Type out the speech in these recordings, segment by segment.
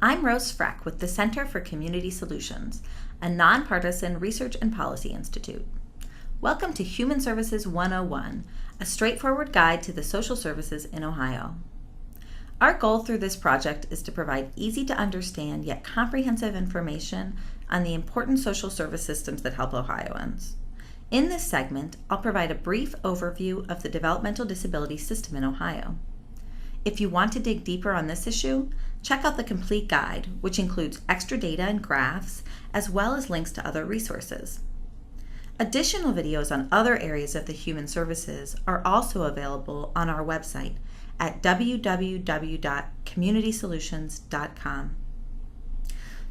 I'm Rose Freck with the Center for Community Solutions, a nonpartisan research and policy institute. Welcome to Human Services 101, a straightforward guide to the social services in Ohio. Our goal through this project is to provide easy to understand yet comprehensive information on the important social service systems that help Ohioans. In this segment, I'll provide a brief overview of the developmental disability system in Ohio. If you want to dig deeper on this issue, check out the complete guide, which includes extra data and graphs, as well as links to other resources. Additional videos on other areas of the human services are also available on our website at www.communitysolutions.com.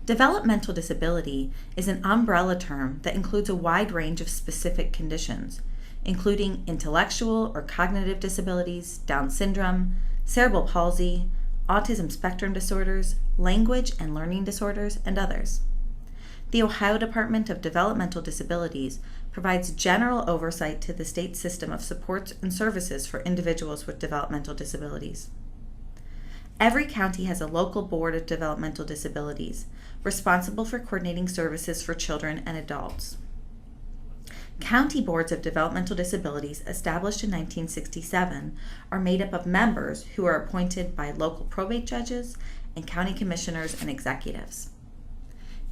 Developmental disability is an umbrella term that includes a wide range of specific conditions, including intellectual or cognitive disabilities, Down syndrome, cerebral palsy, autism spectrum disorders, language and learning disorders, and others. The Ohio Department of Developmental Disabilities provides general oversight to the state system of supports and services for individuals with developmental disabilities. Every county has a local board of developmental disabilities, responsible for coordinating services for children and adults. County boards of developmental disabilities, established in 1967, are made up of members who are appointed by local probate judges and county commissioners and executives.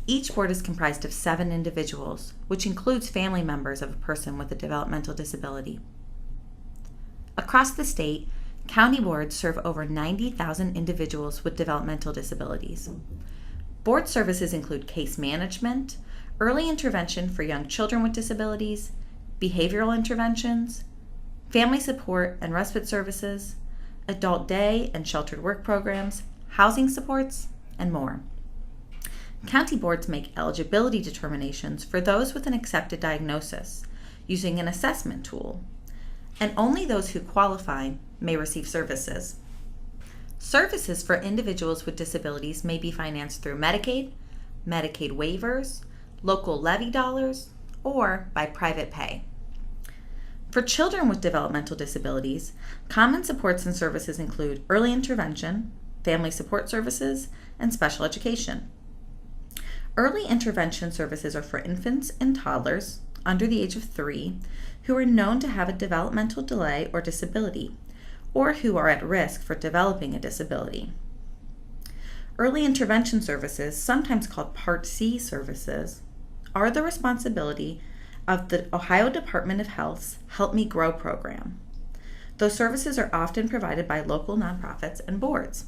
Each board is comprised of 7 individuals, which includes family members of a person with a developmental disability. Across the state, county boards serve over 90,000 individuals with developmental disabilities. Board services include case management, early intervention for young children with disabilities, behavioral interventions, family support and respite services, adult day and sheltered work programs, housing supports, and more. County boards make eligibility determinations for those with an accepted diagnosis using an assessment tool, and only those who qualify may receive services. Services for individuals with disabilities may be financed through Medicaid, Medicaid waivers, local levy dollars, or by private pay. For children with developmental disabilities, common supports and services include early intervention, family support services, and special education. Early intervention services are for infants and toddlers under the age of 3 who are known to have a developmental delay or disability, or who are at risk for developing a disability. Early intervention services, sometimes called Part C services, are the responsibility of the Ohio Department of Health's Help Me Grow program. Those services are often provided by local nonprofits and boards.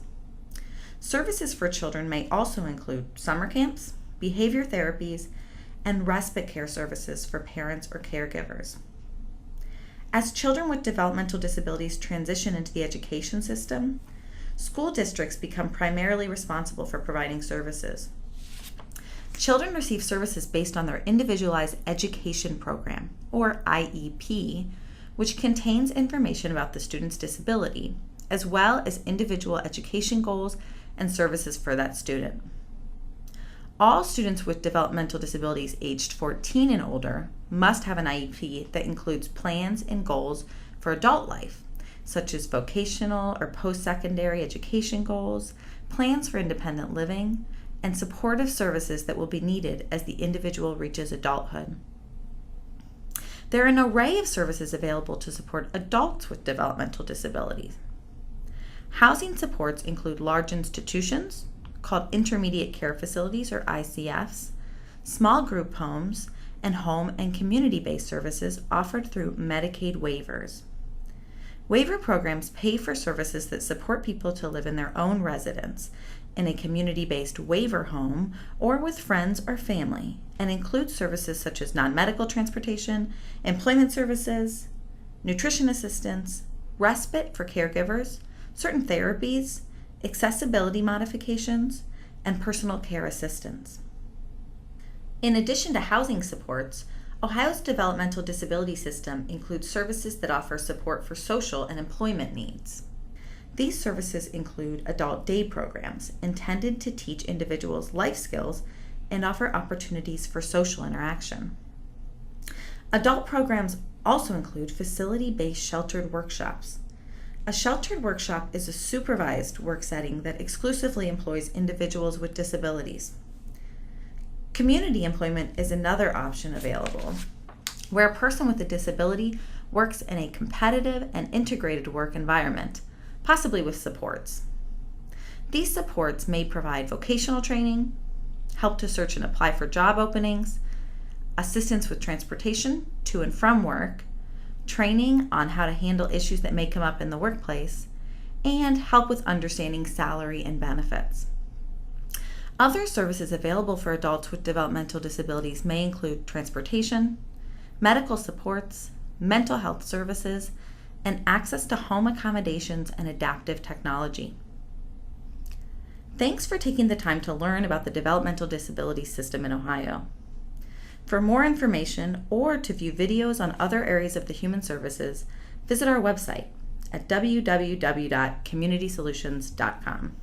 Services for children may also include summer camps, behavior therapies, and respite care services for parents or caregivers. As children with developmental disabilities transition into the education system, school districts become primarily responsible for providing services. Children receive services based on their Individualized Education Program, or IEP, which contains information about the student's disability, as well as individual education goals and services for that student. All students with developmental disabilities aged 14 and older must have an IEP that includes plans and goals for adult life, such as vocational or post-secondary education goals, plans for independent living, and supportive services that will be needed as the individual reaches adulthood. There are an array of services available to support adults with developmental disabilities. Housing supports include large institutions, called intermediate care facilities or ICFs, small group homes, and home and community-based services offered through Medicaid waivers. Waiver programs pay for services that support people to live in their own residence in a community-based waiver home or with friends or family, and include services such as non-medical transportation, employment services, nutrition assistance, respite for caregivers, certain therapies, accessibility modifications, and personal care assistance. In addition to housing supports, Ohio's developmental disability system includes services that offer support for social and employment needs. These services include adult day programs intended to teach individuals life skills and offer opportunities for social interaction. Adult programs also include facility-based sheltered workshops. A sheltered workshop is a supervised work setting that exclusively employs individuals with disabilities. Community employment is another option available, where a person with a disability works in a competitive and integrated work environment, possibly with supports. These supports may provide vocational training, help to search and apply for job openings, assistance with transportation to and from work, training on how to handle issues that may come up in the workplace, and help with understanding salary and benefits. Other services available for adults with developmental disabilities may include transportation, medical supports, mental health services, and access to home accommodations and adaptive technology. Thanks for taking the time to learn about the developmental disability system in Ohio. For more information or to view videos on other areas of the Human Services, visit our website at www.communitysolutions.com.